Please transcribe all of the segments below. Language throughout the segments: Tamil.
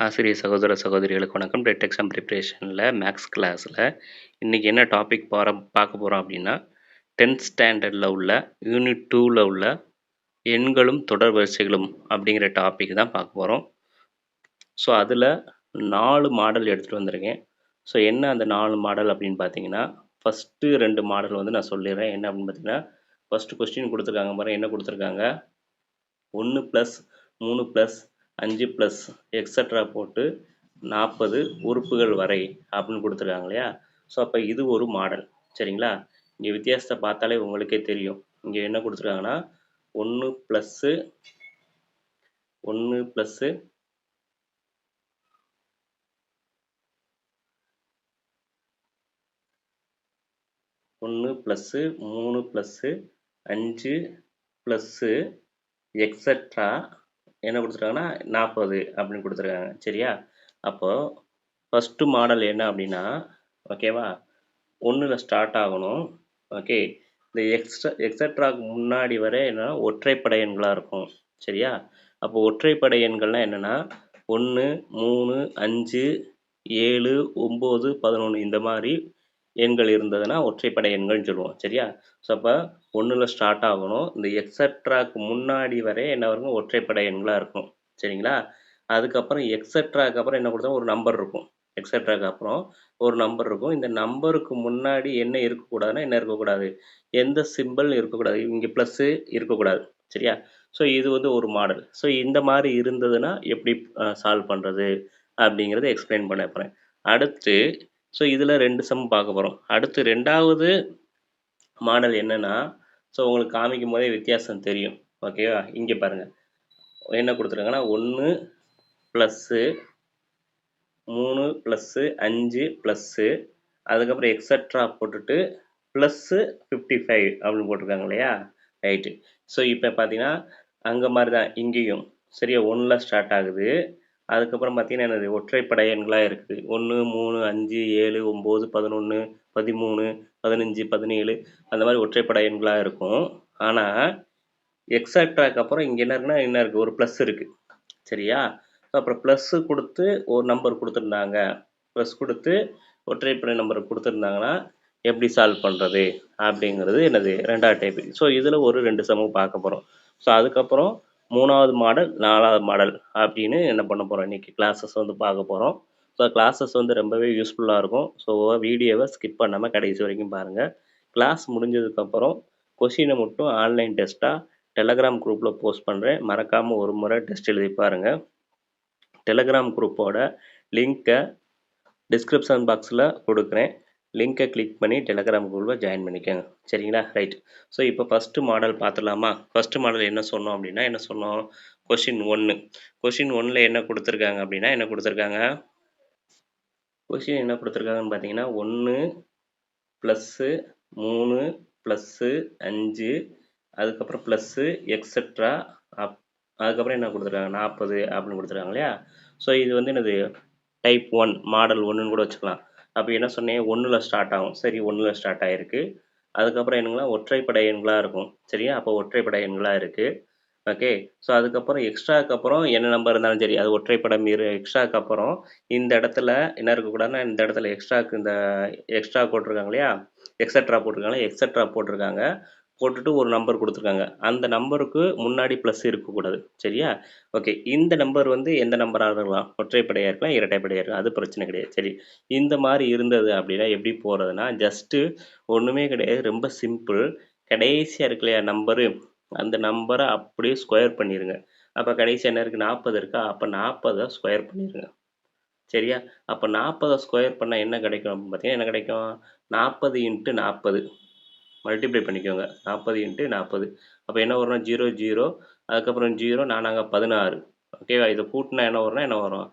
ஆசிரியர் சகோதர சகோதரிகளுக்கு வணக்கம். டெட் எக்ஸாம் ப்ரிப்பரேஷனில் மேக்ஸ் கிளாஸில் இன்றைக்கி என்ன டாபிக் பார்க்க போகிறோம் அப்படின்னா 10th ஸ்டாண்டர்டில் உள்ள யூனிட் 2ல் உள்ள எண்களும் தொடர் வரிசைகளும் அப்படிங்கிற டாபிக் தான் பார்க்க போகிறோம். ஸோ அதில் 4 மாடல் எடுத்துகிட்டு வந்திருக்கேன். ஸோ என்ன அந்த 4 மாடல் அப்படின்னு பார்த்தீங்கன்னா, ஃபஸ்ட்டு 2 மாடல் வந்து நான் சொல்லிடுறேன். என்ன அப்படின்னு பார்த்தீங்கன்னா, ஃபஸ்ட்டு கொஸ்டின் கொடுத்துருக்காங்க பாருங்கள். என்ன கொடுத்துருக்காங்க, 1 + 3 + 5 + எக்ஸட்ரா போட்டு 40 உறுப்புகள் வரை அப்படின்னு கொடுத்துருக்காங்க இல்லையா. ஸோ அப்போ இது ஒரு மாடல், சரிங்களா. இங்கே வித்தியாசத்தை பார்த்தாலே உங்களுக்கே தெரியும். இங்கே என்ன கொடுத்துருக்காங்கன்னா 1 + 1 + 1 + 3 + 5 + எக்ஸட்ரா என்ன கொடுத்துருக்காங்கன்னா 40 அப்படின்னு கொடுத்துருக்காங்க, சரியா. அப்போது ஃபஸ்ட்டு மாடல் என்ன அப்படின்னா, ஓகேவா, 1ல் ஸ்டார்ட் ஆகணும். ஓகே, இந்த எக்ஸட்ராக்கு முன்னாடி வரை என்னன்னா ஒற்றைப்படை எண்களாக இருக்கும், சரியா. அப்போ ஒற்றைப்படை எண்கள்னால் என்னென்னா 1, 3, 5, 7, 9, 11 இந்த மாதிரி எண்கள் இருந்ததுன்னா ஒற்றைப்படை எண்கள்னு சொல்லுவோம், சரியா. ஸோ அப்போ 1ல் ஸ்டார்ட் ஆகணும். இந்த எக்ஸட்ராக்கு முன்னாடி வரை என்ன இருக்கும், ஒற்றைப்படை எண்களாக இருக்கும், சரிங்களா. அதுக்கப்புறம் எக்ஸட்ராக்கு அப்புறம் என்ன கொடுத்தா ஒரு நம்பர் இருக்கும். எக்ஸட்ராக்கு அப்புறம் ஒரு நம்பர் இருக்கும். இந்த நம்பருக்கு முன்னாடி என்ன இருக்கக்கூடாதுன்னா என்ன இருக்கக்கூடாது, எந்த சிம்பிள் இருக்கக்கூடாது. இங்கே ப்ளஸ்ஸு இருக்கக்கூடாது, சரியா. ஸோ இது வந்து ஒரு மாடல். ஸோ இந்த மாதிரி இருந்ததுன்னா எப்படி சால்வ் பண்ணுறது அப்படிங்கிறத எக்ஸ்பிளைன் பண்ண போகிறேன். அடுத்து ஸோ இதில் 2 சம் பார்க்க போகிறோம். அடுத்து 2வது மாடல் என்னென்னா, ஸோ உங்களுக்கு காமிக்கும் போதே வித்தியாசம் தெரியும், ஓகேவா. இங்கே பாருங்கள் என்ன கொடுத்துருக்காங்கன்னா 1 + 3 + 5 + அதுக்கப்புறம் எக்ஸட்ரா போட்டுட்டு +55 அப்படின்னு போட்டிருக்காங்க இல்லையா. ரைட்டு. ஸோ இப்போ பார்த்தீங்கன்னா அங்கே மாதிரி தான் இங்கேயும், சரியா. 1ல் ஸ்டார்ட் ஆகுது. அதுக்கப்புறம் பார்த்தீங்கன்னா என்னது, ஒற்றைப்படை எண்களாக இருக்குது. 1, 3, 5, 7, 9, 11, 13, 15, 17 அந்த மாதிரி ஒற்றைப்படை எண்களாக இருக்கும். ஆனால் எக்ஸட்ராக்கு அப்புறம் இங்கே என்ன இருக்குன்னா என்ன இருக்குது, ஒரு ப்ளஸ் இருக்குது, சரியா. அப்புறம் ப்ளஸ்ஸு கொடுத்து ஒரு நம்பர் கொடுத்துருந்தாங்க. ப்ளஸ் கொடுத்து ஒற்றைப்படை நம்பர் கொடுத்துருந்தாங்கன்னா எப்படி சால்வ் பண்ணுறது அப்படிங்கிறது என்னது 2வது டைப்பு. ஸோ இதில் ஒரு 2 சமம் பார்க்க போகிறோம். ஸோ அதுக்கப்புறம் 3வது மாடல் 4வது மாடல் அப்படின்னு என்ன பண்ண போகிறோம், இன்றைக்கி கிளாஸஸ் வந்து பார்க்க போகிறோம். ஸோ கிளாஸஸ் வந்து ரொம்பவே யூஸ்ஃபுல்லாக இருக்கும். ஸோ வீடியோவை ஸ்கிப் பண்ணாமல் கடைசி வரைக்கும் பாருங்கள். கிளாஸ் முடிஞ்சதுக்கப்புறம் கொஷினை மட்டும் ஆன்லைன் டெஸ்ட்டாக டெலகிராம் குரூப்பில் போஸ்ட் பண்ணுறேன். மறக்காமல் ஒரு முறை டெஸ்ட் எழுதி பாருங்கள். டெலகிராம் குரூப்போட லிங்க்கை டிஸ்கிரிப்ஷன் பாக்ஸில் கொடுக்குறேன். லிங்க்கை கிளிக் பண்ணி டெலகிராம் குரூப்பில் ஜாயின் பண்ணிக்கோங்க, சரிங்களா. ரைட். ஸோ இப்போ ஃபஸ்ட்டு மாடல் பார்த்துடலாமா. ஃபஸ்ட்டு மாடல் என்ன சொன்னோம் அப்படின்னா, என்ன சொன்னோம், கொஷின் 1. கொஷின் 1ல் என்ன கொடுத்துருக்காங்க அப்படின்னா, என்ன கொடுத்துருக்காங்க, கொஷின் என்ன கொடுத்துருக்காங்கன்னு பார்த்தீங்கன்னா 1 + 3 + 5 அதுக்கப்புறம் ப்ளஸ்ஸு எக்ஸட்ரா அதுக்கப்புறம் என்ன கொடுத்துருக்காங்க 40 அப்படின்னு கொடுத்துருக்காங்க இல்லையா. ஸோ இது வந்து என்னது டைப் 1 மாடல் 1ன்னு கூட வச்சுக்கலாம். அப்போ என்ன சொன்னேன், 1ல் ஸ்டார்ட் ஆகும், சரி. 1ல் ஸ்டார்ட் ஆகிருக்கு. அதுக்கப்புறம் என்னங்களா ஒற்றைப்படை எண்களாக இருக்கும், சரியா. அப்போ ஒற்றைப்படை எண்களாக இருக்குது, ஓகே. ஸோ அதுக்கப்புறம் எக்ஸ்ட்ராக்கு அப்புறம் என்ன நம்பர் இருந்தாலும் சரி, அது ஒற்றைப்படம் எக்ஸ்ட்ராக்கு அப்புறம் இந்த இடத்துல என்ன இருக்கக்கூடாதுன்னா, இந்த இடத்துல எக்ஸ்ட்ராக்கு இந்த எக்ஸ்ட்ரா போட்டிருக்காங்க இல்லையா, எக்ஸட்ரா போட்டிருக்காங்க, எக்ஸட்ரா போட்டிருக்காங்க, போட்டுட்டு ஒரு நம்பர் கொடுத்துருக்காங்க. அந்த நம்பருக்கு முன்னாடி ப்ளஸ் இருக்கக்கூடாது, சரியா. ஓகே, இந்த நம்பர் வந்து எந்த நம்பராக இருக்கலாம், ஒற்றைப்படையாக இருக்கலாம், இரட்டைப்படையாக இருக்கலாம், அது பிரச்சனை கிடையாது, சரி. இந்த மாதிரி இருந்தது அப்படின்னா எப்படி போகிறதுனா, ஜஸ்ட்டு ஒன்றுமே கிடையாது, ரொம்ப சிம்பிள். கடைசியாக இருக்கு இல்லையா நம்பரு, அந்த நம்பரை அப்படியே ஸ்கொயர் பண்ணிடுங்க. அப்போ கடைசி என்ன இருக்குது, 40 இருக்கா. அப்போ 40 ஸ்கொயர் பண்ணிடுங்க, சரியா. அப்போ 40 ஸ்கொயர் பண்ணால் என்ன கிடைக்கும் அப்படின்னு பார்த்தீங்கன்னா, என்ன கிடைக்கும், 40 × 40 மல்டிப்ளை பண்ணிக்கோங்க. 40 × 40 அப்போ என்ன வரும்னா 0 0 அதுக்கப்புறம் 0 4 16, ஓகேவா. இதை கூட்டினா என்ன வரும்னா என்ன வரும்,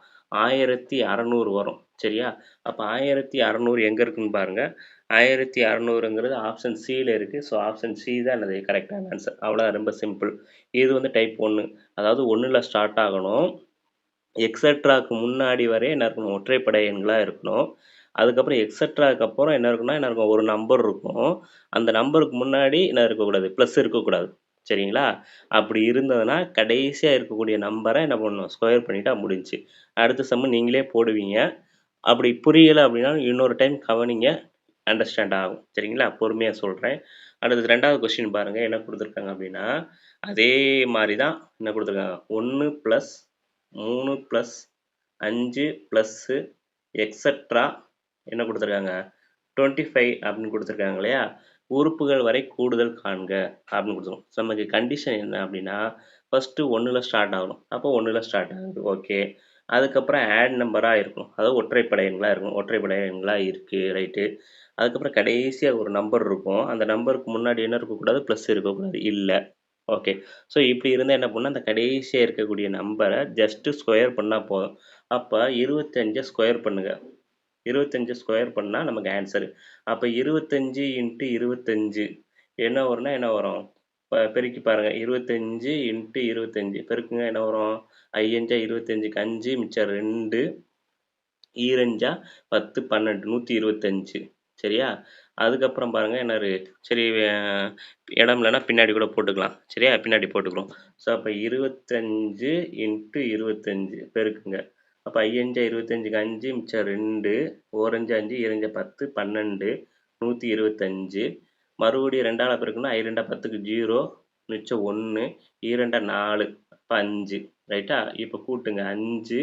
1600 வரும், சரியா. அப்போ 1600 எங்கே இருக்குன்னு பாருங்கள். 1600ங்கிறது ஆப்ஷன் சியில் இருக்குது. ஸோ ஆப்ஷன் சி தான் என்னது கரெக்டான ஆன்சர். அவ்வளோதான், ரொம்ப சிம்பிள். இது வந்து டைப் 1, அதாவது 1ல் ஸ்டார்ட் ஆகணும். எக்ஸட்ராக்கு முன்னாடி வரை என்ன இருக்கணும், ஒற்றைப்படை எண்களாக இருக்கணும். அதுக்கப்புறம் எக்ஸட்ராக்கு அப்புறம் என்ன இருக்குன்னா என்ன இருக்கும், ஒரு நம்பர் இருக்கும். அந்த நம்பருக்கு முன்னாடி என்ன இருக்கக்கூடாது, ப்ளஸ் இருக்கக்கூடாது, சரிங்களா? அப்படி இருந்ததுன்னா, கடைசியா இருக்கக்கூடிய நம்பர என்ன பண்ணணும்? ஸ்கொயர் பண்ணிட்டா முடிஞ்சுச்சு. அடுத்த சம்மு நீங்களே போடுவீங்க. அப்படி புரியல அப்படின்னா, இன்னொரு டைம் கவனிங்க. அண்டர்ஸ்டாண்ட் ஆகும். சரிங்களா? பொறுமையா சொல்றேன். அடுத்தது 2வது கொஸ்டின் பாருங்க. என்ன குடுத்துருக்காங்க அப்படின்னா, அதே மாரி தான் என்ன குடுத்துருக்காங்க. 1 + 3 + 5 + எக்ஸெட்ரா என்ன குடுத்துருக்காங்க? 25 அப்படின்னு குடுத்துருக்காங்க இல்லையா? உறுப்புகள் வரை கூடுதல் காண்க அப்படின்னு குடுத்துருக்கோம். நமக்கு கண்டிஷன் என்ன அப்படின்னா, ஃபர்ஸ்ட்டு 1ல ஸ்டார்ட் ஆகணும். அப்போ 1ல ஸ்டார்ட் ஆகுது. ஓகே. அதுக்கப்புறம் ஆட் நம்பரா இருக்கணும். அதாவது ஒற்றைப்படை எண்களா இருக்கணும். ஒற்றைப்படை எண்களா இருக்கு. ரைட்டு. அதுக்கப்புறம் கடைசியா ஒரு நம்பர் இருக்கும். அந்த நம்பருக்கு முன்னாடி என்ன இருக்கக்கூடாது? ப்ளஸ் இருக்கக்கூடாது. இல்ல. ஓகே. ஸோ இப்படி இருந்தா என்ன பண்ணணும்? அந்த கடைசியா இருக்கக்கூடிய நம்பர ஜஸ்ட்டு ஸ்கொயர் பண்ணா போதும். அப்ப 25 ஸ்கொயர் பண்ணுங்க. 25 ஸ்கொயர் பண்ணா நமக்கு ஆன்சரு. அப்ப 25 × 25 என்ன வரும்னா என்ன வரும்? பெருக்கி பாருங்க. 25 × 25 பெருக்குங்க என்ன வரும்? 5 25க்கு 5 மிச்சம் 2 ஈரஞ்சா 10 12 125 சரியா? அதுக்கப்புறம் பாருங்க என்னது சரி இடம் இல்லைன்னா பின்னாடி கூட போட்டுக்கலாம். சரியா? பின்னாடி போட்டுக்கிறோம். ஸோ அப்போ 25 × 25 பெருக்குங்க. அப்போ 5 25க்கு 5 மிச்சம் 2 ஓரஞ்சு 5 ஈரஞ்ச 10 12 125 மறுபடியும் 2ஆல பெருக்குன்னா 2 10க்கு 0 மிச்சம் 1 2 4 அப்போ 5 ரைட்டா? இப்போ கூட்டுங்க 5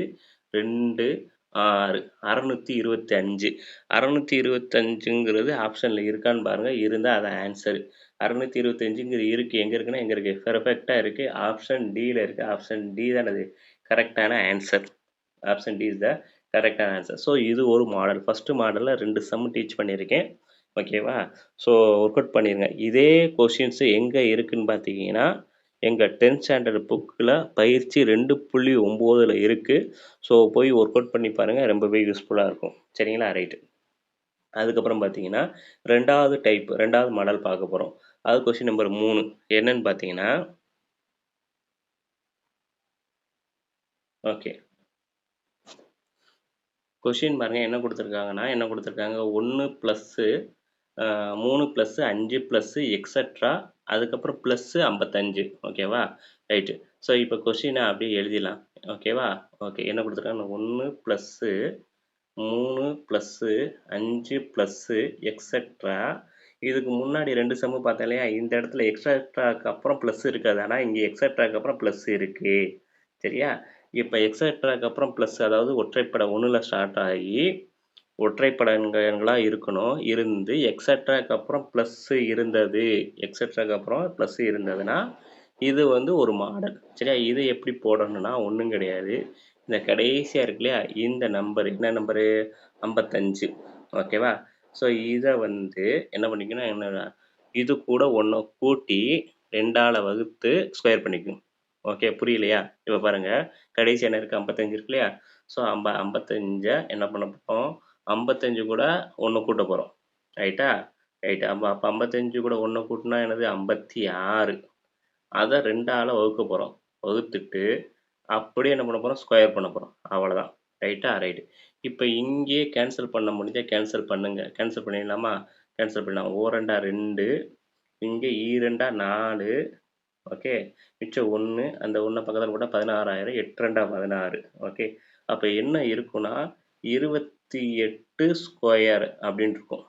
2 6 625 625ங்கிறது ஆப்ஷன்ல இருக்கான்னு பாருங்க. இருந்தா அதான் ஆன்சரு. 625ங்கிறது இருக்கு. எங்க இருக்குன்னா, எங்க இருக்கு? பெர்ஃபெக்ட்டா இருக்கு. ஆப்ஷன் டில இருக்கு. ஆப்ஷன் டி தான் அது கரெக்ட்டான answer. Option D is the கரெக்ட்டான ஆன்சர். ஸோ இது ஒரு மாடல். ஃபர்ஸ்ட் மாடல்ல 2 சம் டீச் பண்ணியிருக்கேன். ஓகேவா? ஸோ ஒர்க் அவுட் பண்ணிருங்க. இதே கொஸ்டின்ஸ் எங்க இருக்குன்னு பார்த்தீங்கன்னா, எங்க 10th ஸ்டாண்டர்ட் புக்ல பயிற்சி 2.9ல இருக்கு. ஸோ போய் ஒர்க் அவுட் பண்ணி பாருங்க. ரொம்பவே யூஸ்ஃபுல்லா இருக்கும். சரிங்களா? ரைட்டு. அதுக்கப்புறம் பார்த்தீங்கன்னா, 2வது மாடல் பார்க்க போறோம். அது கொஸ்டின் நம்பர் 3 என்னன்னு பார்த்தீங்கன்னா, ஓகே. கொஸ்டின் பாருங்க என்ன குடுத்துருக்காங்கன்னா, என்ன குடுத்துருக்காங்க 1 ப்ளஸ்ஸு 3 ப்ளஸ்ஸு 5 ப்ளஸ்ஸு எக்ஸெட்ரா அதுக்கப்புறம் ப்ளஸ்ஸு 55 ஓகேவா? ரைட்டு. ஸோ இப்போ கொஸ்டின அப்படியே எழுதிடலாம். ஓகேவா? ஓகே. என்ன குடுத்துருக்காங்க 1 ப்ளஸ்ஸு 3 ப்ளஸ்ஸு 5 ப்ளஸ்ஸு எக்ஸெட்ரா இதுக்கு முன்னாடி 2 சம்மு பார்த்தோம் இல்லையா? இந்த இடத்துல எக்ஸெட்ராக்கு அப்புறம் ப்ளஸ் இருக்காது. ஆனா இங்க எக்ஸெட்ராக்கு அப்புறம் ப்ளஸ் இருக்கு. சரியா? இப்ப எக்ஸெட்ராக்கு அப்புறம் ப்ளஸ் அதாவது ஒற்றைப்படை 1ல ஸ்டார்ட் ஆகி ஒற்றைப்படை எண்களா இருக்கணும். இருந்து எக்ஸெட்ராக்கு அப்புறம் ப்ளஸ் இருந்தது. எக்ஸெட்ராக்கு அப்புறம் ப்ளஸ் இருந்ததுன்னா, இது வந்து ஒரு மாடல். சரியா? இது எப்படி போடணும்னா ஒண்ணும் கிடையாது. இந்த கடைசியா இருக்கு இல்லையா? இந்த நம்பர் என்ன நம்பரு? 55 ஓகேவா? ஸோ இத வந்து என்ன பண்ணிக்கணும் என்ன இது கூட 1 கூட்டி 2ஆல வகுத்து ஸ்கொயர் பண்ணிக்கணும். ஓகே புரியலையா? இப்ப பாருங்க. கடைசி என்ன இருக்கு? 55 இருக்கு இல்லையா? ஸோ 55 என்ன பண்ண போறோம்? 55 கூட 1 கூட்ட போறோம். ரைட்டா? ரைட். அப்ப 55 கூட 1 கூட்டுனா என்னது? 56. அத 2ஆல வகுக்க போறோம். வகுத்துட்டு அப்படியே என்ன பண்ண போறோம்? ஸ்கொயர் பண்ண போறோம். அவ்வளோதான். ரைட்டா? ரைட். இப்ப இங்கேயே கேன்சல் பண்ண முடிஞ்சா கேன்சல் பண்ணுங்க. கேன்சல் பண்ணிடலாமா? கேன்சல் பண்ணலாம். ஓ2 2 இங்க ஈ2 4 ஓகே. மிச்சம் 1 அந்த 1 பக்கத்துல போட்டா 16 ஆயிரும். 8 2 16 ஓகே. அப்ப என்ன இருக்கும்னா 28 ஸ்கொயர் அப்படின்னு இருக்கும்.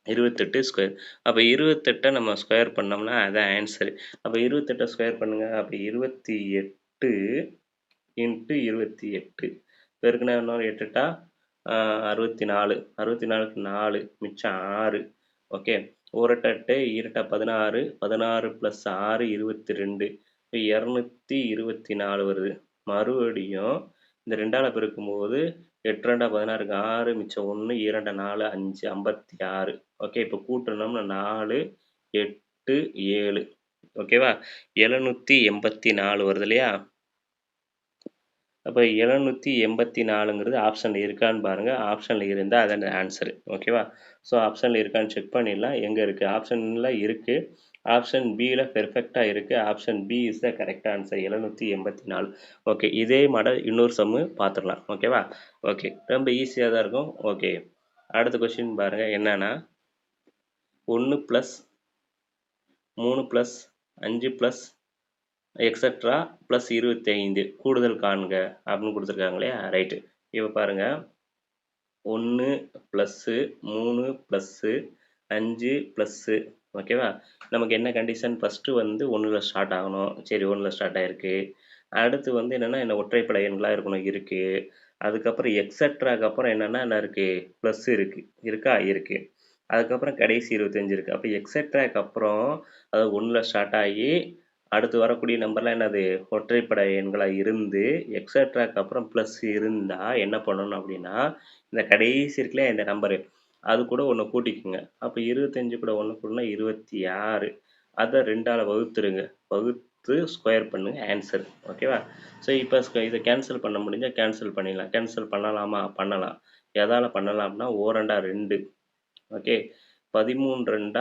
28 ஸ்கொயர். அப்ப 28 நம்ம ஸ்கொயர் பண்ணோம்னா அதான் ஆன்சரு. அப்ப 28 ஸ்கொயர் பண்ணுங்க. அப்ப 28 இன்ட்டு 28 பெருக்குனா இன்னொரு 8 8 64 64க்கு 4 மிச்சம் 6 ஓகே. ஒரு 8 8 16 16 ப்ளஸ் 6 22 இப்போ 224 வருது. மறுபடியும் இந்த 2ஆல பெருக்கும்போது 8 2 16க்கு 6 மிச்சம் 1 2 4 5 56 ஓகே. இப்போ கூட்டணும்னா 4 8 7 ஓகேவா? 784 வருது இல்லையா? அப்போ 784ங்கிறது ஆப்ஷனில் இருக்கான்னு பாருங்கள். ஆப்ஷனில் இருந்தால் அதான் ஆன்சரு ஓகேவா? ஸோ ஆப்ஷனில் இருக்கான்னு செக் பண்ணிடலாம். எங்கே இருக்குது? ஆப்ஷனில் இருக்குது. ஆப்ஷன் பியில் பெர்ஃபெக்டாக இருக்குது. Option B is the correct answer 784. Okay. இதே மாடல் இன்னொரு சம்மு பார்த்துடலாம். ஓகேவா? ஓகே. ரொம்ப ஈஸியாக தான் இருக்கும். ஓகே. அடுத்த கொஸ்டின் பாருங்கள் என்னன்னா 1 + 3 + 5 ப்ளஸ் எக்ஸட்ரா ப்ளஸ் 25 கூடுதல் காண்க அப்படின்னு கொடுத்துருக்காங்க இல்லையா? ரைட்டு. இப்போ பாருங்கள், 1 ப்ளஸ்ஸு 3 ப்ளஸ்ஸு 5 ப்ளஸ்ஸு, ஓகேவா? நமக்கு என்ன கண்டிஷன்? ஃபஸ்ட்டு வந்து 1ல் ஸ்டார்ட் ஆகணும். சரி, 1ல் ஸ்டார்ட் ஆகிருக்கு. அடுத்து வந்து என்னென்னா என்ன ஒற்றைப்படை எண்களாக இருக்கணும், இருக்குது. அதுக்கப்புறம் எக்ஸட்ராக்கு அப்புறம் என்னென்னா என்ன இருக்குது? ப்ளஸ் இருக்குது, இருக்கா? இருக்குது. அதுக்கப்புறம் கடைசி 25 இருக்குது. அப்போ எக்ஸட்ராக்கு அப்புறம் அது 1ல் ஸ்டார்ட் ஆகி அடுத்து வரக்கூடிய நம்பர்லாம் என்னது? ஒற்றைப்படை எண்களாக இருந்து எக்ஸட்ராக்கு அப்புறம் ப்ளஸ் இருந்தால் என்ன பண்ணணும் அப்படின்னா, இந்த கடைசி இருக்குல்ல இந்த நம்பரு, அது கூட ஒன்று கூட்டிக்குங்க. அப்போ 25 கூட 1 கூட்டினா 26. அதை 2ஆல் வகுத்துருங்க. வகுத்து ஸ்கொயர் பண்ணுங்க, ஆன்சர். ஓகேவா? ஸோ இப்போ இதை கேன்சல் பண்ண முடிஞ்சால் கேன்சல் பண்ணிடலாம். கேன்சல் பண்ணலாமா? பண்ணலாம். எதால் பண்ணலாம்னா, 2 ஓகே, 13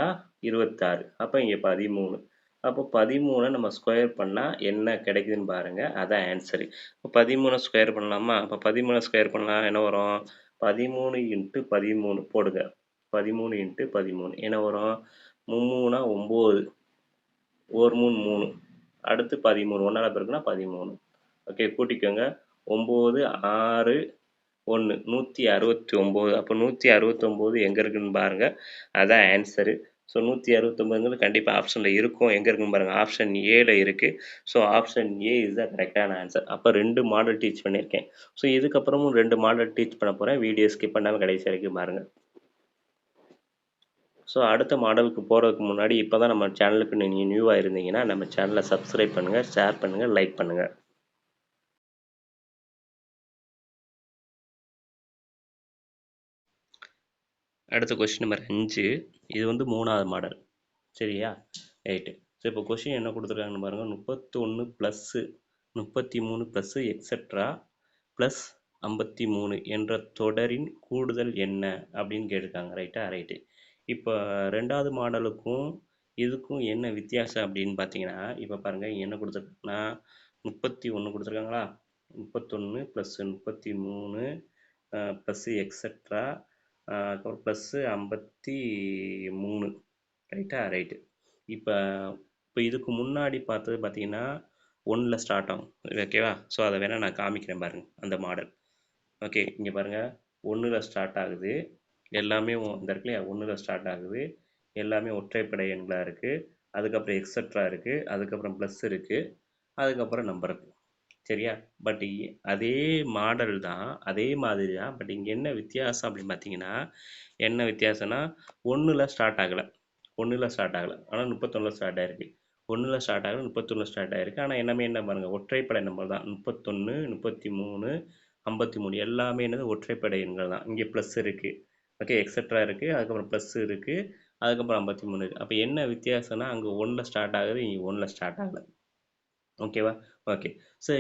26. அப்போ இங்கே 13. அப்போ 13 நம்ம ஸ்கொயர் பண்ணால் என்ன கிடைக்குதுன்னு பாருங்கள். அதான் ஆன்சரு. இப்போ 13 ஸ்கொயர் பண்ணலாமா? அப்போ 13 ஸ்கொயர் பண்ணலாம் என்ன வரும்? 13 × 13 போடுங்க. 13 × 13 என்ன வரும்? 3 9, 1 3 3, அடுத்து 13, 1ஆல் பெருக்குனா 13. ஓகே, கூட்டிக்கோங்க. 9 6 1 169. அப்போ 169 எங்கே இருக்குதுன்னு பாருங்கள். அதான் ஆன்சரு. ஸோ 169ங்கிறது கண்டிப்பாக ஆப்ஷனில் இருக்கும். எங்கே இருக்குன்னு பாருங்கள். ஆப்ஷன் ஏல இருக்குது. So option A is the கரெக்டான ஆன்சர். அப்போ 2 மாடல் டீச் பண்ணியிருக்கேன். ஸோ இதுக்கப்புறமும் 2 மாடல் டீச் பண்ண போகிறேன். வீடியோ ஸ்கிப் பண்ணாமல் கடைசி வரைக்கும் பாருங்கள். ஸோ அடுத்த மாடலுக்கு போகிறதுக்கு முன்னாடி இப்போ தான் நம்ம சேனலுக்கு நீங்கள் நியூவாக இருந்தீங்கன்னா நம்ம சேனலை சப்ஸ்கிரைப் பண்ணுங்கள், ஷேர் பண்ணுங்கள், லைக் பண்ணுங்கள். அடுத்த கொஸ்டின் நம்பர் 5. இது வந்து 3வது மாடல். சரியா? ரைட்டு. ஸோ இப்போ கொஸ்டின் என்ன கொடுத்துருக்காங்கன்னு பாருங்கள். 31 ப்ளஸ்ஸு 33 ப்ளஸ்ஸு எக்ஸட்ரா ப்ளஸ் 53 என்ற தொடரின் கூடுதல் என்ன அப்படின்னு கேட்டிருக்காங்க. ரைட்டா? ரைட்டு. இப்போ 2வது மாடலுக்கும் இதுக்கும் என்ன வித்தியாசம் அப்படின்னு பார்த்தீங்கன்னா, இப்போ பாருங்கள் என்ன கொடுத்துருக்காங்கன்னா, 31 கொடுத்துருக்காங்களா? 31 ப்ளஸ்ஸு 33 ப்ளஸ்ஸு எக்ஸட்ரா அப்புறம் ப்ளஸ்ஸு 53. ரைட்டா? ரைட்டு. இப்போ இதுக்கு முன்னாடி பார்த்தது பார்த்தீங்கன்னா 1ல் ஸ்டார்ட் ஆகும். ஓகேவா? ஸோ அதை வேணால் நான் காமிக்கிறேன் பாருங்கள் அந்த மாடல். ஓகே, இங்கே பாருங்கள். 1ல் ஸ்டார்ட் ஆகுது. எல்லாமே இந்த இருக்கு இல்லையா? 1ல் ஸ்டார்ட் ஆகுது. எல்லாமே ஒற்றைப்படை எண்களாக இருக்குது. அதுக்கப்புறம் எக்ஸட்ரா இருக்குது. அதுக்கப்புறம் ப்ளஸ் இருக்குது. அதுக்கப்புறம் நம்பர் இருக்குது. சரியா? பட் அதே மாடல் தான், அதே மாதிரி தான். பட் இங்கே என்ன வித்தியாசம் அப்படின்னு பார்த்தீங்கன்னா, என்ன வித்தியாசம்னா 1ல் ஸ்டார்ட் ஆகலை. 1ல் ஸ்டார்ட் ஆகலை, ஆனால் 31ல் ஸ்டார்ட் ஆகிருக்கு. 1ல் ஸ்டார்ட் ஆகலை, 31ல் ஸ்டார்ட் ஆகிருக்கு. ஆனால் எல்லாமே என்ன பாருங்கள், ஒற்றைப்படை நம்பர் தான். 31 33 53 எல்லாமே என்னது? ஒற்றைப்படை எண்கள் தான். இங்கே ப்ளஸ் இருக்குது. ஓகே, எக்ஸட்ரா இருக்குது. அதுக்கப்புறம் ப்ளஸ் இருக்குது. அதுக்கப்புறம் 53 இருக்குது. அப்போ என்ன வித்தியாசம்னா, அங்கே 1ல் ஸ்டார்ட் ஆகுது, இங்கே 1ல் ஸ்டார்ட் ஆகலை. ஓகேவா? ஓகே. ஸோ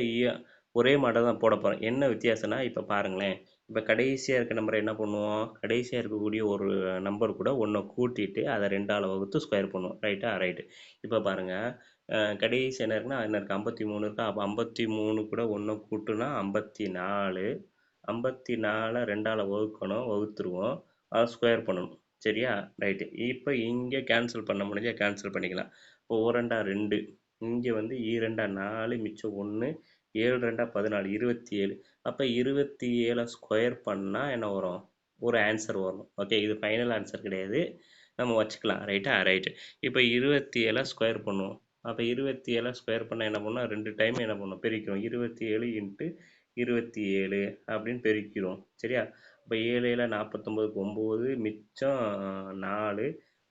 ஒரே மாடல் தான் போட போகிறேன். என்ன வித்தியாசம்னா, இப்போ பாருங்களேன். இப்போ கடைசியாக இருக்க நம்பரை என்ன பண்ணுவோம்? கடைசியாக இருக்கக்கூடிய ஒரு நம்பர் கூட ஒன்றை கூட்டிட்டு அதை 2ஆல் வகுத்து ஸ்கொயர் பண்ணுவோம். ரைட்டா? ரைட்டு. இப்போ பாருங்கள், கடைசி என்ன இருக்குன்னா என்ன இருக்குது? 53 இருக்கா? அப்போ 53 கூட ஒன்றை கூட்டுனா 54. 54 2ஆல் வகுக்கணும், வகுத்துருவோம். அதை ஸ்கொயர் பண்ணணும். சரியா? ரைட்டு. இப்போ இங்கே கேன்சல் பண்ண முடிஞ்சால் கேன்சல் பண்ணிக்கலாம். இப்போ 2 இங்கே வந்து 2 4 மிச்சம் 1 7 2 14 27. அப்போ 27 ஸ்கொயர் பண்ணால் என்ன வரும்? ஒரு ஆன்சர் வரும். ஓகே, இது ஃபைனல் ஆன்சர் கிடையாது, நம்ம வச்சுக்கலாம். ரைட்டா? ரைட்டு. இப்போ 27 ஸ்கொயர் பண்ணுவோம். அப்போ 27 ஸ்கொயர் பண்ணால் என்ன பண்ணோம்? 2 டைம் என்ன பண்ணோம்? பெருக்கிறோம். 27 × 27 அப்படின்னு பெருக்கிறோம். சரியா? இப்போ 7 7 49க்கு 9 மிச்சம் 4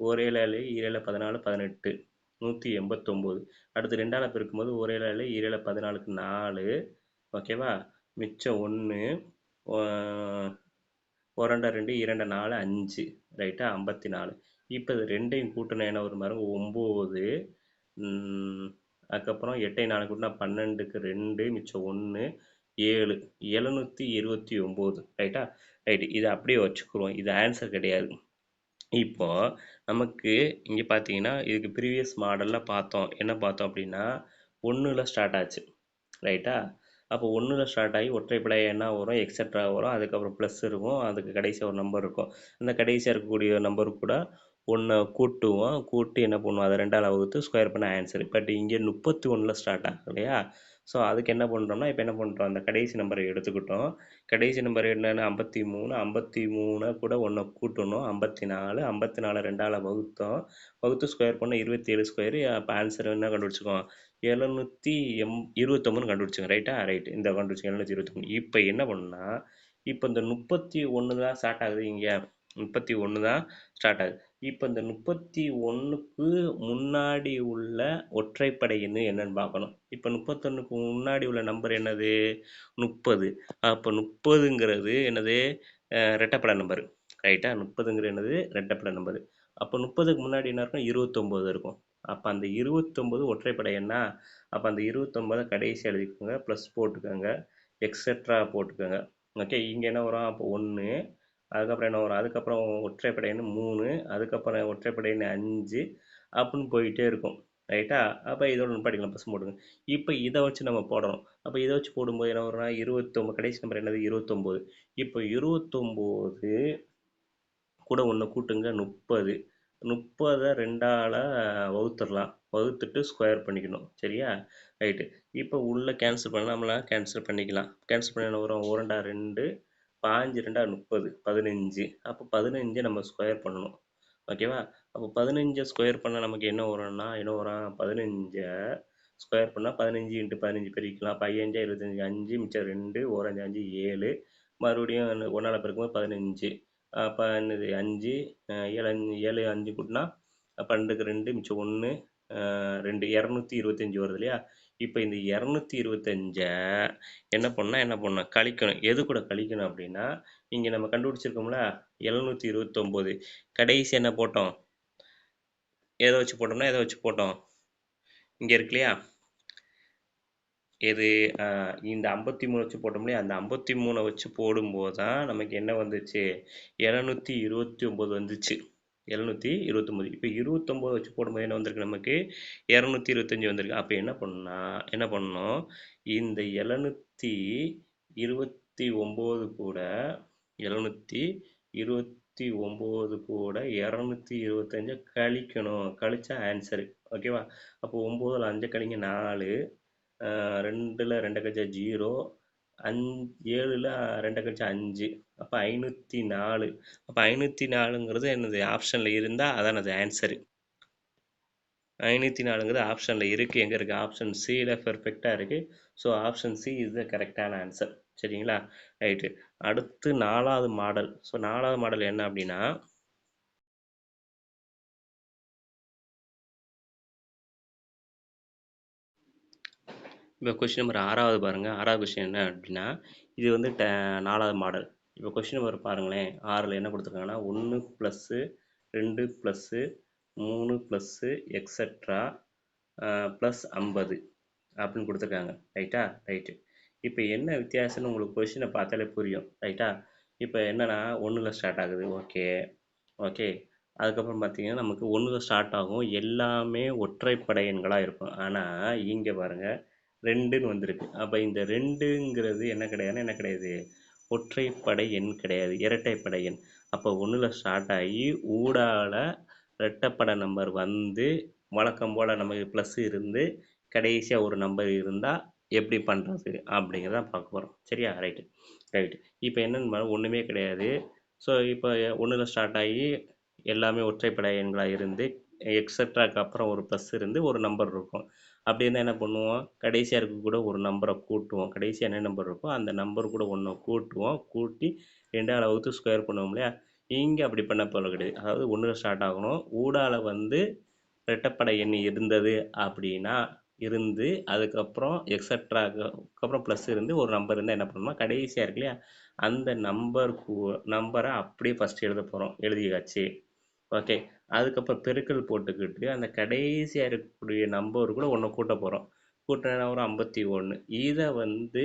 1 7 7 14 18 189. அடுத்து 2ஆல் பெருக்கும்போது 1 7 7 14க்கு 4. ஓகேவா? மிச்சம் 1 1 2 2 4 5. ரைட்டா? 54. இப்போ இது 2ஐயும் கூட்டினா என்ன வரும் பாருங்க? 9. அதுக்கப்புறம் 8 4 கூட்டினா 12க்கு 2 மிச்சம் 1 7 729. ரைட்டா? ரைட்டு. இதை அப்படியே வச்சுக்குருவோம். இது ஆன்சர் கிடையாது. இப்போ நமக்கு இங்கே பார்த்தீங்கன்னா, இதுக்கு ப்ரீவியஸ் மாடலில் பார்த்தோம். என்ன பார்த்தோம் அப்படின்னா, 1ல் ஸ்டார்ட் ஆச்சு. ரைட்டா? அப்போ 1ல் ஸ்டார்ட் ஆகி ஒற்றைப்படை எண்ணா வரும், எக்ஸட்ரா வரும், அதுக்கப்புறம் ப்ளஸ் இருக்கும், அதுக்கு கடைசியாக ஒரு நம்பர் இருக்கும். அந்த கடைசியாக இருக்கக்கூடிய நம்பர் கூட ஒன்றை கூட்டுவோம், கூட்டி என்ன பண்ணுவோம், அதை 2ஆல் வகுத்து ஸ்கொயர் பண்ண ஆன்சர். பட் இங்கே 31 ஸ்டார்ட் ஆகும் இல்லையா? ஸோ அதுக்கு என்ன பண்ணுறோம்னா, இப்போ என்ன பண்ணுறோம், அந்த கடைசி நம்பரை எடுத்துக்கிட்டோம். கடைசி நம்பர் என்னென்னு 53, 53 கூட ஒன்றை கூட்டணும் 54, 54 2ஆல் வகுத்தோம், வகுத்து ஸ்கொயர் பண்ண 27 ஸ்கொயரு. அப்போ ஆன்சர் என்ன கண்டுபிடிச்சிக்கோம், 729 கண்டுபிடிச்சிங்க. ரைட்டா? ரைட், இந்த கண்டுபிடிச்சிங்க 729. இப்போ என்ன பண்ணுன்னா, இப்போ இந்த 31 தான் ஸ்டார்ட் ஆகுது, இங்கே 31 தான் ஸ்டார்ட் ஆகுது. இப்போ இந்த 31க்கு முன்னாடி உள்ள ஒற்றைப்படை எண் என்னன்னு பார்க்கணும். இப்போ 31க்கு முன்னாடி உள்ள நம்பர் என்னது, 30. அப்போ 30ங்கிறது என்னது, ரெட்டப்படை நம்பர். ரைட்டா? 30ங்கிறது என்னது, ரெட்டப்படை நம்பர். அப்போ 30க்கு முன்னாடி என்ன இருக்கும், 29 இருக்கும். அப்போ அந்த 29 ஒற்றைப்படை எண்ணா? அப்போ அந்த 29 கடைசி எழுதிக்கோங்க, ப்ளஸ் போட்டுக்கோங்க, எக்ஸெட்ரா போட்டுக்கோங்க. ஓகே, இங்கே என்ன வரும், அப்போ 1, அதுக்கப்புறம் என்ன வரும், அதுக்கப்புறம் ஒற்றைப்படை எண் 3, அதுக்கப்புறம் ஒற்றைப்படை எண் 5 அப்படின்னு போயிட்டே இருக்கும். ரைட்டா? அப்போ இதோட படிக்கலாம், ப்ளஸ் போடுங்க. இப்போ இதை வச்சு நம்ம போடணும். அப்போ இதை வச்சு போடும்போது என்ன வரும்னா, 29, கடைசி நம்பர் என்னது, 29. இப்போ 29 கூட ஒன்று கூட்டுங்க, 30. 30 2ஆல் வகுத்துடலாம், வகுத்துட்டு ஸ்கொயர் பண்ணிக்கணும். சரியா? ரைட்டு. இப்போ உள்ளே கேன்சல் பண்ணாமலாம் கேன்சல் பண்ணிக்கலாம். கேன்சல் பண்ண என்ன வரும், 1 2 2, 5 2 30, 15. அப்போ 15 நம்ம ஸ்கொயர் பண்ணணும். ஓகேவா? அப்போ 15 ஸ்கொயர் பண்ணால் நமக்கு என்ன வரும்னா, என்ன வரும், 15 ஸ்கொயர் பண்ணால் 15 × 15 பெருக்கலாம். அப்போ 5 5 25, 5 மிச்சம் 2, 1 5 7, மறுபடியும் 1ஆல் பெருக்கும்போது 15. அப்போ என்னது 5, 7 7 5 கூட்டினா 12க்கு 2 மிச்சம் 1, 2 225 வருது இல்லையா? இப்போ இந்த 225 என்ன பண்ணால் கழிக்கணும். எது கூட கழிக்கணும் அப்படின்னா, இங்கே நம்ம கண்டுபிடிச்சிருக்கோம்ல 729, கடைசி என்ன போட்டோம், எதை வச்சு போட்டோம்னா, எதை வச்சு போட்டோம், இங்கே இருக்கு இல்லையா, எது, இந்த 53 வச்சு போட்டோம் இல்லையா, அந்த 53 வச்சு போடும்போது தான் நமக்கு என்ன வந்துச்சு, 729 வந்துச்சு. 729. இப்போ 29 வச்சு போடும்போது என்ன வந்திருக்கு, நமக்கு 225 வந்திருக்கு. அப்போ என்ன பண்ணணும், இந்த 729 கூட 729 கூட 225 கழிக்கணும். கழிச்சா ஆன்சரு. ஓகேவா? அப்போ 9ல் 5 கழிங்க 4, 2ல் 2 கழிச்சா 0, 7ல் 2 கழிச்சா 5, அப்போ 504. அப்போ 504ங்கிறது என்னது, ஆப்ஷனில் இருந்தால் அதான் அது ஆன்சரு. 504ங்கிறது ஆப்ஷனில் இருக்குது. எங்கே இருக்குது, ஆப்ஷன் சியில் பெர்ஃபெக்டாக இருக்குது. So option C is the கரெக்டான ஆன்சர். சரிங்களா? ரைட்டு. அடுத்து 4வது மாடல். ஸோ 4வது மாடல் என்ன அப்படின்னா, இப்போ கொஸ்டின் நம்பர் 6வது பாருங்கள். 6வது கொஸ்டின் என்ன அப்படின்னா, இது வந்து 4வது மாடல். இப்போ கொஸ்டின் நம்பர் பாருங்களேன், 6ல் என்ன கொடுத்துருக்காங்கன்னா, 1 +, 2 +, 3 +, எக்ஸட்ரா +50 அப்படின்னு கொடுத்துருக்காங்க. ரைட்டா? ரைட்டு. இப்போ என்ன வித்தியாசம்னு உங்களுக்கு கொஸ்டினை பார்த்தாலே புரியும். ரைட்டா? இப்போ என்னென்னா 1ல் ஸ்டார்ட் ஆகுது. Okay okay. அதுக்கப்புறம் பார்த்தீங்கன்னா, நமக்கு 1ல் ஸ்டார்ட் ஆகும், எல்லாமே ஒற்றைப்படை எண்களாக இருக்கும். ஆனால் இங்கே பாருங்கள் 2ன்னு வந்திருக்கு. அப்போ இந்த 2ங்கிறது என்ன கிடையாது, ஒற்றைப்படை எண் கிடையாது, இரட்டைப்படை எண். அப்போ 1ல் ஸ்டார்ட் ஆகி ஊடால இரட்டைப்படை நம்பர் வந்து வழக்கம் போல் நமக்கு ப்ளஸ் இருந்து கடைசியாக ஒரு நம்பர் இருந்தால் எப்படி பண்ணுறது அப்படிங்கிறத பார்க்க போகிறோம். சரியா? ரைட்டு. இப்போ என்னென்னு ஒன்றுமே கிடையாது. ஸோ இப்போ 1ல் ஸ்டார்ட் ஆகி எல்லாமே ஒற்றைப்படை எண்களாக இருந்து எக்ஸட்ராக்கு அப்புறம் ஒரு ப்ளஸ் இருந்து ஒரு நம்பர் இருக்கும். அப்படி இருந்தால் என்ன பண்ணுவோம், கடைசியாக இருக்க கூட ஒரு நம்பரை கூட்டுவோம். கடைசியாக என்ன நம்பர் இருக்கோ அந்த நம்பர் கூட ஒன்று கூட்டுவோம், கூட்டி 2ஆல் வகுத்து ஸ்கொயர் பண்ணுவோம் இல்லையா? இங்கே அப்படி பண்ண போல கிடையாது. அதாவது 1ல் ஸ்டார்ட் ஆகணும், ஊடால வந்து இரட்டைப்படை எண் இருந்தது அப்படின்னா இருந்து, அதுக்கப்புறம் எக்ஸட்ராக்கு அப்புறம் ப்ளஸ் இருந்து ஒரு நம்பர் இருந்தால் என்ன பண்ணணும்னா, கடைசியாக இருக்கு இல்லையா, அந்த நம்பரை அப்படியே ஃபஸ்ட்டு எழுத போகிறோம். எழுதியாச்சு. ஓகே. அதுக்கப்புறம் பெருக்கல் போட்டுக்கிட்டு அந்த கடைசியாக இருக்கக்கூடிய நம்பர் கூட ஒன்று கூட்ட போகிறோம். கூட்டினா ஒரு 51. இதை வந்து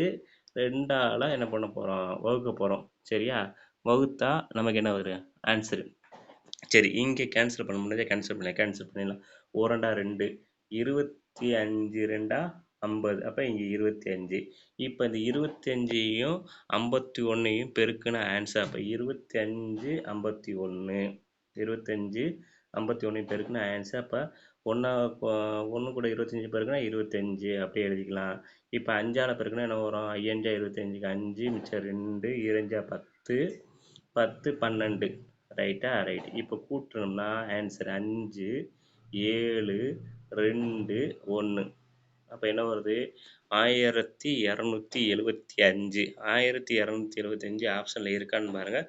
2ஆல் என்ன பண்ண போகிறோம், வகுக்க போகிறோம். சரியா? வகுத்தா நமக்கு என்ன வரும், ஆன்சரு. சரி, இங்கே கேன்சல் பண்ண முடியாது, கேன்சல் பண்ணிடலாம். 1 2 25 2 50. அப்போ இங்கே 25. இப்போ இந்த 25யும் 51யும் பெருக்குன ஆன்சர். அப்போ 25 51, 25 51 பெருக்குனா ஆன்சர். அப்போ ஒன்று கூட 25 பெருக்குனா 25 அப்படியே எழுதிக்கலாம். இப்போ 5ஆல் பெருக்குனா என்ன வரும்? 5 25க்கு 5 மிச்சம் 2 2 10 10 12 ரைட்டா? ரைட். இப்போ கூட்டணும்னா ஆன்சர் 5 7 2 1. அப்போ என்ன வருது? 1275. 1275 ஆப்ஷனில் இருக்கான்னு பாருங்கள்.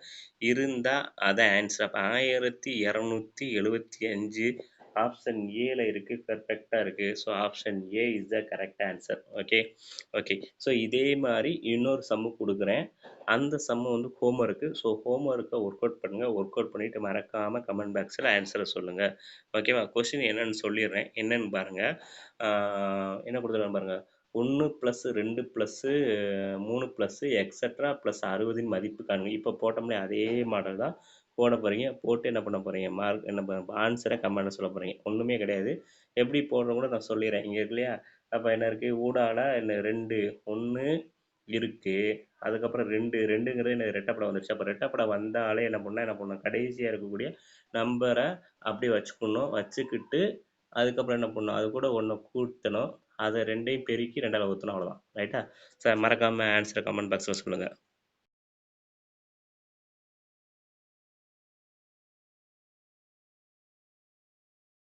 இருந்தால் அதான் ஆன்சர். அப்போ 1275 ஆப்ஷன் ஏல இருக்குது, பெர்ஃபெக்டாக இருக்குது. So option A is the correct answer. Okay okay. So இதே மாதிரி இன்னொரு சம்மு கொடுக்குறேன். அந்த சம்மு வந்து ஹோம்ஒர்க்கு. ஸோ ஹோம்ஒர்க்கை ஒர்க் அவுட் பண்ணுங்கள். ஒர்க் அவுட் பண்ணிவிட்டு மறக்காமல் கமெண்ட் பாக்ஸில் ஆன்சரை சொல்லுங்கள். ஓகேவா? கொஸ்டின் என்னன்னு சொல்லிடுறேன். என்னன்னு பாருங்கள். என்ன கொடுத்துருக்காங்க பாருங்கள். 1 + 2 + 3 + எக்ஸட்ரா +60 மதிப்பு காணுங்க. இப்போ போட்டோம்னே அதே மாடல் தான் போட போகிறீங்க. போட்டு என்ன பண்ண போகிறீங்க? மார்க் என்ன ஆன்சரை கமெண்ட்டில் சொல்ல போகிறீங்க. ஒன்றுமே கிடையாது. எப்படி போடுறோம் கூட நான் சொல்லிடுறேன். இங்கே இருக்கு இல்லையா? அப்போ என்ன இருக்குது? ஊடால என்ன 2 1 இருக்குது. அதுக்கப்புறம் 2ங்கிறது என்ன ரெட்டைப்படை வந்துருச்சு. அப்போ ரெட்டைப்படை வந்தாலே என்ன பண்ணணும்? கடைசியாக இருக்கக்கூடிய நம்பரை அப்படியே வச்சுக்கணும். வச்சுக்கிட்டு அதுக்கப்புறம் என்ன பண்ணணும்? அது கூட 1 கூட்டணும். அதை 2ஐயும் பெருக்கி 2ஆல் வகுத்தணும். அவ்வளோதான். ரைட்டா? சார் மறக்காமல் ஆன்சரை கமெண்ட் பாக்ஸில் சொல்லுங்கள்.